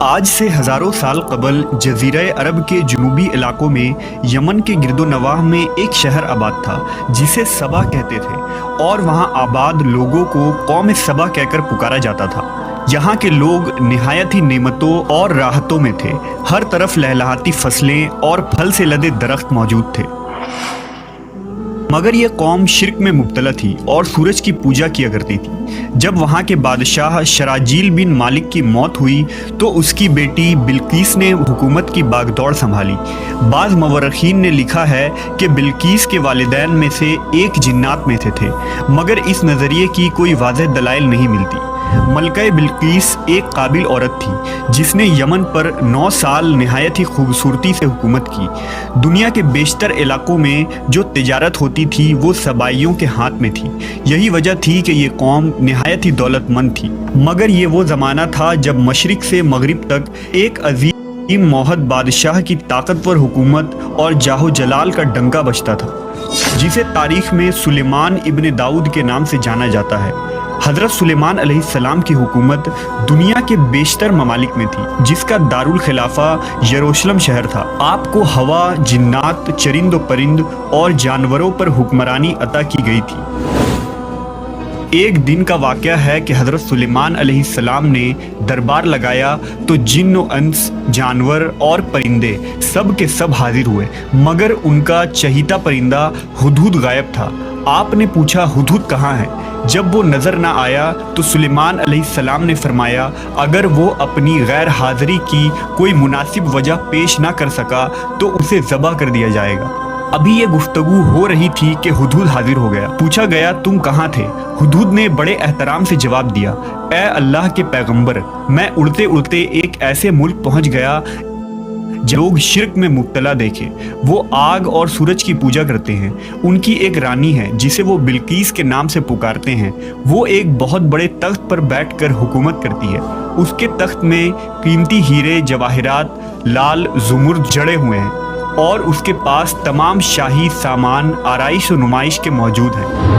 آج سے ہزاروں سال قبل جزیرہ عرب کے جنوبی علاقوں میں یمن کے گرد و نواح میں ایک شہر آباد تھا جسے سبا کہتے تھے، اور وہاں آباد لوگوں کو قوم سبا کہہ کر پکارا جاتا تھا۔ یہاں کے لوگ نہایت ہی نعمتوں اور راحتوں میں تھے، ہر طرف لہلہاتی فصلیں اور پھل سے لدے درخت موجود تھے۔ مگر یہ قوم شرک میں مبتلا تھی اور سورج کی پوجا کیا کرتی تھی۔ جب وہاں کے بادشاہ شراجیل بن مالک کی موت ہوئی تو اس کی بیٹی بلقیس نے حکومت کی باغ دوڑ سنبھالی۔ بعض مورخین نے لکھا ہے کہ بلقیس کے والدین میں سے ایک جنات میں سے تھے، مگر اس نظریے کی کوئی واضح دلائل نہیں ملتی۔ ملکہ بلقیس ایک قابل عورت تھی جس نے یمن پر 9 سال نہایت ہی خوبصورتی سے حکومت کی۔ دنیا کے بیشتر علاقوں میں جو تجارت ہوتی تھی وہ سبائیوں کے ہاتھ میں تھی، یہی وجہ تھی کہ یہ قوم نہایت ہی دولت مند تھی۔ مگر یہ وہ زمانہ تھا جب مشرق سے مغرب تک ایک عظیم موحد بادشاہ کی طاقتور حکومت اور جاہ و جلال کا ڈنکا بجتا تھا، جسے تاریخ میں سلیمان ابن داؤد کے نام سے جانا جاتا ہے۔ حضرت سلیمان علیہ السلام کی حکومت دنیا کے بیشتر ممالک میں تھی، جس کا دارالخلافہ یروشلم شہر تھا۔ آپ کو ہوا، جنات، چرند و پرند اور جانوروں پر حکمرانی عطا کی گئی تھی۔ ایک دن کا واقعہ ہے کہ حضرت سلیمان علیہ السلام نے دربار لگایا تو جن و انس، جانور اور پرندے سب کے سب حاضر ہوئے، مگر ان کا چہیتا پرندہ ہدہد غائب تھا۔ آپ نے پوچھا ہدہد کہاں ہے؟ جب وہ نظر نہ آیا تو سلیمان علیہ السلام نے فرمایا اگر وہ اپنی غیر حاضری کی کوئی مناسب وجہ پیش نہ کر سکا تو اسے ذبح کر دیا جائے گا۔ ابھی یہ گفتگو ہو رہی تھی کہ ہدہد حاضر ہو گیا۔ پوچھا گیا تم کہاں تھے؟ ہدہد نے بڑے احترام سے جواب دیا، اے اللہ کے پیغمبر، میں اڑتے اڑتے ایک ایسے ملک پہنچ گیا جو لوگ شرک میں مبتلا دیکھے۔ وہ آگ اور سورج کی پوجا کرتے ہیں۔ ان کی ایک رانی ہے جسے وہ بلقیس کے نام سے پکارتے ہیں۔ وہ ایک بہت بڑے تخت پر بیٹھ کر حکومت کرتی ہے۔ اس کے تخت میں قیمتی ہیرے جواہرات لال زمرد جڑے ہوئے ہیں، اور اس کے پاس تمام شاہی سامان آرائش و نمائش کے موجود ہیں۔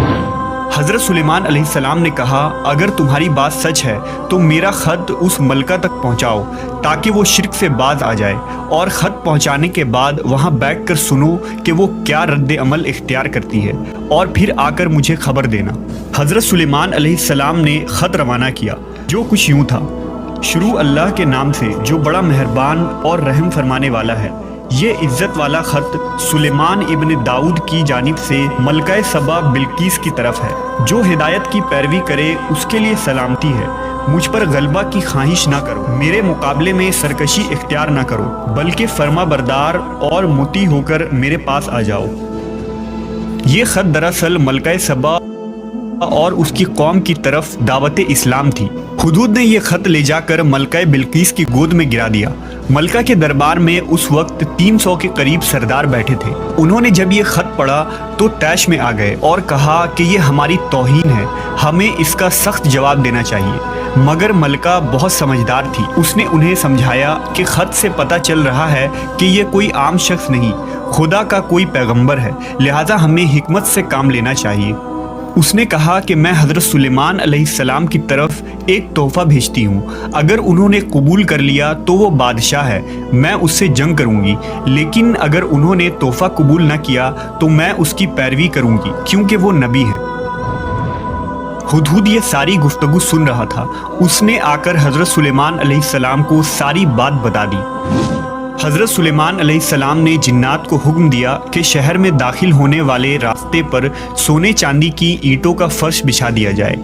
حضرت سلیمان علیہ السلام نے کہا اگر تمہاری بات سچ ہے تو میرا خط اس ملکہ تک پہنچاؤ تاکہ وہ شرک سے باز آ جائے، اور خط پہنچانے کے بعد وہاں بیٹھ کر سنو کہ وہ کیا رد عمل اختیار کرتی ہے، اور پھر آ کر مجھے خبر دینا۔ حضرت سلیمان علیہ السلام نے خط روانہ کیا، جو کچھ یوں تھا: شروع اللہ کے نام سے جو بڑا مہربان اور رحم فرمانے والا ہے۔ یہ عزت والا خط سلیمان ابن داؤد کی جانب سے ملکہ سبا بلقیس کی طرف ہے۔ جو ہدایت کی پیروی کرے اس کے لیے سلامتی ہے۔ مجھ پر غلبہ کی خواہش نہ کرو، میرے مقابلے میں سرکشی اختیار نہ کرو، بلکہ فرما بردار اور مطیع ہو کر میرے پاس آ جاؤ۔ یہ خط دراصل ملکہ سبا اور اس کی قوم کی طرف دعوت اسلام تھی۔ ہدہد نے یہ خط لے جا کر ملکہ بلقیس کی گود میں گرا دیا۔ ملکہ کے دربار میں اس وقت 300 کے قریب سردار بیٹھے تھے۔ انہوں نے جب یہ خط پڑھا تو طیش میں آ گئے اور کہا کہ یہ ہماری توہین ہے، ہمیں اس کا سخت جواب دینا چاہیے۔ مگر ملکہ بہت سمجھدار تھی، اس نے انہیں سمجھایا کہ خط سے پتہ چل رہا ہے کہ یہ کوئی عام شخص نہیں، خدا کا کوئی پیغمبر ہے، لہذا ہمیں حکمت سے کام لینا چاہیے۔ اس نے کہا کہ میں حضرت سلیمان علیہ السلام کی طرف ایک تحفہ بھیجتی ہوں، اگر انہوں نے قبول کر لیا تو وہ بادشاہ ہے، میں اس سے جنگ کروں گی، لیکن اگر انہوں نے تحفہ قبول نہ کیا تو میں اس کی پیروی کروں گی، کیونکہ وہ نبی ہے۔ ہدہد یہ ساری گفتگو سن رہا تھا۔ اس نے آ کر حضرت سلیمان علیہ السلام کو ساری بات بتا دی۔ حضرت سلیمان علیہ السلام نے جنات کو حکم دیا کہ شہر میں داخل ہونے والے راستے پر سونے چاندی کی اینٹوں کا فرش بچھا دیا جائے۔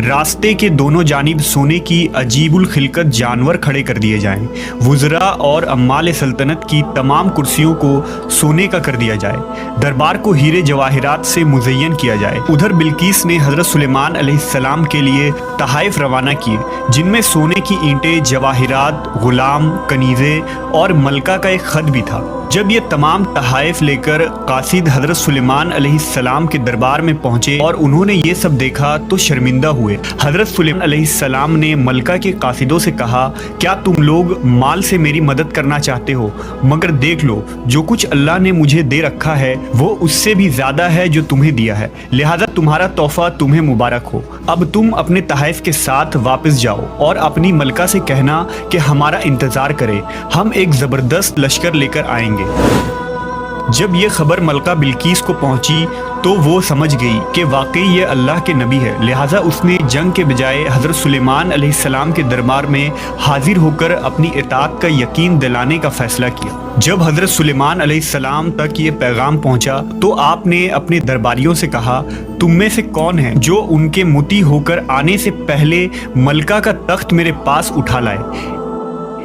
راستے کے دونوں جانب سونے کی عجیب الخلقت جانور کھڑے کر دیے جائیں۔ وزراء اور عمال سلطنت کی تمام کرسیوں کو سونے کا کر دیا جائے۔ دربار کو ہیرے جواہرات سے مزین کیا جائے۔ ادھر بلقیس نے حضرت سلیمان علیہ السلام کے لیے تحائف روانہ کیے، جن میں سونے کی اینٹیں، جواہرات، غلام، کنیزیں اور ملکہ کا ایک خط بھی تھا۔ جب یہ تمام تحائف لے کر قاصد حضرت سلیمان علیہ السلام کے دربار میں پہنچے اور انہوں نے یہ سب دیکھا تو شرمندہ ہوئے۔ حضرت سلیمان علیہ السلام نے ملکہ کے قاصدوں سے کہا، کیا تم لوگ مال سے میری مدد کرنا چاہتے ہو؟ مگر دیکھ لو، جو کچھ اللہ نے مجھے دے رکھا ہے وہ اس سے بھی زیادہ ہے جو تمہیں دیا ہے، لہذا تمہارا تحفہ تمہیں مبارک ہو۔ اب تم اپنے تحائف کے ساتھ واپس جاؤ اور اپنی ملکہ سے کہنا کہ ہمارا انتظار کرے، ہم ایک زبردست لشکر لے کر آئیں گے۔ جب یہ خبر ملکہ بلقیس کو پہنچی تو وہ سمجھ گئی کہ واقعی یہ اللہ کے نبی ہے، لہٰذا اس نے جنگ کے بجائے حضرت سلیمان علیہ السلام کے دربار میں حاضر ہو کر اپنی اطاعت کا یقین دلانے کا فیصلہ کیا۔ جب حضرت سلیمان علیہ السلام تک یہ پیغام پہنچا تو آپ نے اپنے درباریوں سے کہا، تم میں سے کون ہے جو ان کے مطیع ہو کر آنے سے پہلے ملکہ کا تخت میرے پاس اٹھا لائے؟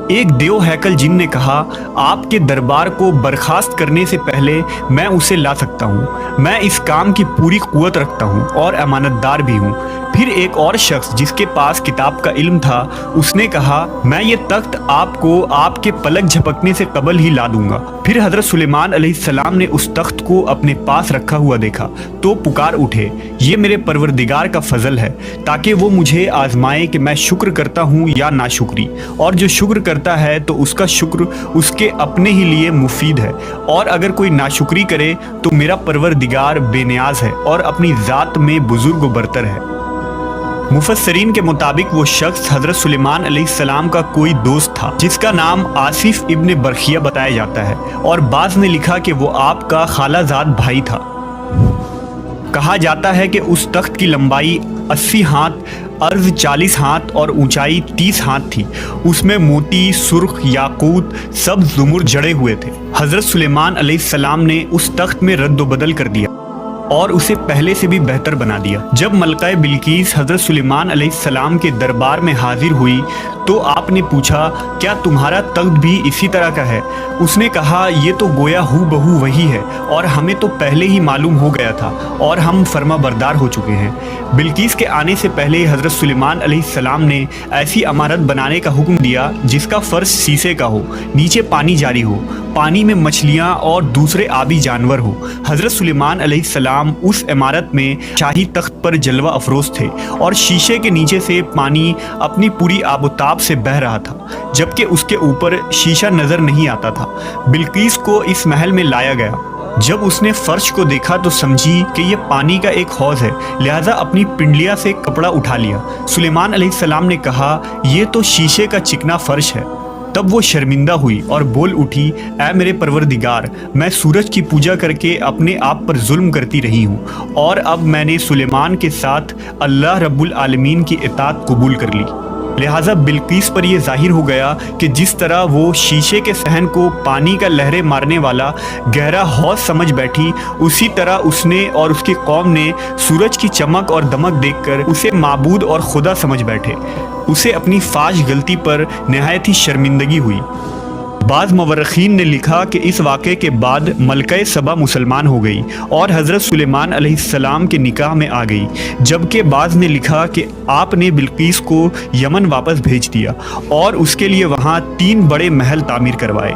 ایک دیو ہیکل جن نے کہا، آپ کے دربار کو برخاست کرنے سے پہلے میں اسے لا سکتا ہوں، میں اس کام کی پوری قوت رکھتا ہوں اور امانت دار بھی ہوں۔ پھر ایک اور شخص جس کے پاس کتاب کا علم تھا، اس نے کہا، میں یہ تخت آپ کو آپ کے پلک جھپکنے سے قبل ہی لا دوں گا۔ پھر حضرت سلیمان علیہ السلام نے اس تخت کو اپنے پاس رکھا ہوا دیکھا تو پکار اٹھے، یہ میرے پروردگار کا فضل ہے تاکہ وہ مجھے آزمائے کہ میں شکر کرتا ہوں یا ناشکری، اور جو شکر کرتا ہے تو اس کا شکر اس کے اپنے ہی لیے مفید ہے، اور اگر کوئی ناشکری کرے تو میرا پروردگار بے نیاز ہے اور اپنی ذات میں بزرگ و برتر ہے۔ مفسرین کے مطابق وہ شخص حضرت سلیمان علیہ السلام کا کوئی دوست تھا جس کا نام آصف ابن برخیہ بتایا جاتا ہے، اور بعض نے لکھا کہ وہ آپ کا خالہ زاد بھائی تھا۔ کہا جاتا ہے کہ اس تخت کی لمبائی 80 ہاتھ، عرض 40 ہاتھ اور اونچائی 30 ہاتھ تھی۔ اس میں موتی، سرخ، یاقوت، سبز زمرد جڑے ہوئے تھے۔ حضرت سلیمان علیہ السلام نے اس تخت میں رد و بدل کر دیا اور اسے پہلے سے بھی بہتر بنا دیا۔ جب ملکہ بلقیس حضرت سلیمان علیہ السلام کے دربار میں حاضر ہوئی تو آپ نے پوچھا، کیا تمہارا تخت بھی اسی طرح کا ہے؟ اس نے کہا، یہ تو گویا ہو بہو وہی ہے، اور ہمیں تو پہلے ہی معلوم ہو گیا تھا اور ہم فرما بردار ہو چکے ہیں۔ بلقیس کے آنے سے پہلے حضرت سلیمان علیہ السلام نے ایسی عمارت بنانے کا حکم دیا جس کا فرش شیشے کا ہو، نیچے پانی جاری ہو، پانی میں مچھلیاں اور دوسرے آبی جانور ہو۔ حضرت سلیمان علیہ السلام اس عمارت میں شاہی تخت پر جلوہ افروز تھے، اور شیشے کے نیچے سے پانی اپنی پوری آب و تاب سے بہہ رہا تھا، جبکہ اس کے اوپر شیشہ نظر نہیں آتا تھا۔ بلقیس کو اس محل میں لایا گیا۔ جب اس نے فرش کو دیکھا تو سمجھی کہ یہ پانی کا ایک حوض ہے، لہذا اپنی پنڈلیا سے کپڑا اٹھا لیا۔ سلیمان علیہ السلام نے کہا، یہ تو شیشے کا چکنا فرش ہے۔ تب وہ شرمندہ ہوئی اور بول اٹھی، اے میرے پروردگار، میں سورج کی پوجا کر کے اپنے آپ پر ظلم کرتی رہی ہوں، اور اب میں نے سلیمان کے ساتھ اللہ رب العالمین کی اطاعت قبول کر لی۔ لہٰذا بلقیس پر یہ ظاہر ہو گیا کہ جس طرح وہ شیشے کے صحن کو پانی کا لہریں مارنے والا گہرا حوض سمجھ بیٹھی، اسی طرح اس نے اور اس کی قوم نے سورج کی چمک اور دمک دیکھ کر اسے معبود اور خدا سمجھ بیٹھے۔ اسے اپنی فاش غلطی پر نہایت ہی شرمندگی ہوئی۔ بعض مورخین نے لکھا کہ اس واقعے کے بعد ملکہ سبا مسلمان ہو گئی اور حضرت سلیمان علیہ السلام کے نکاح میں آ گئی، جبکہ بعض نے لکھا کہ آپ نے بلقیس کو یمن واپس بھیج دیا اور اس کے لیے وہاں 3 بڑے محل تعمیر کروائے۔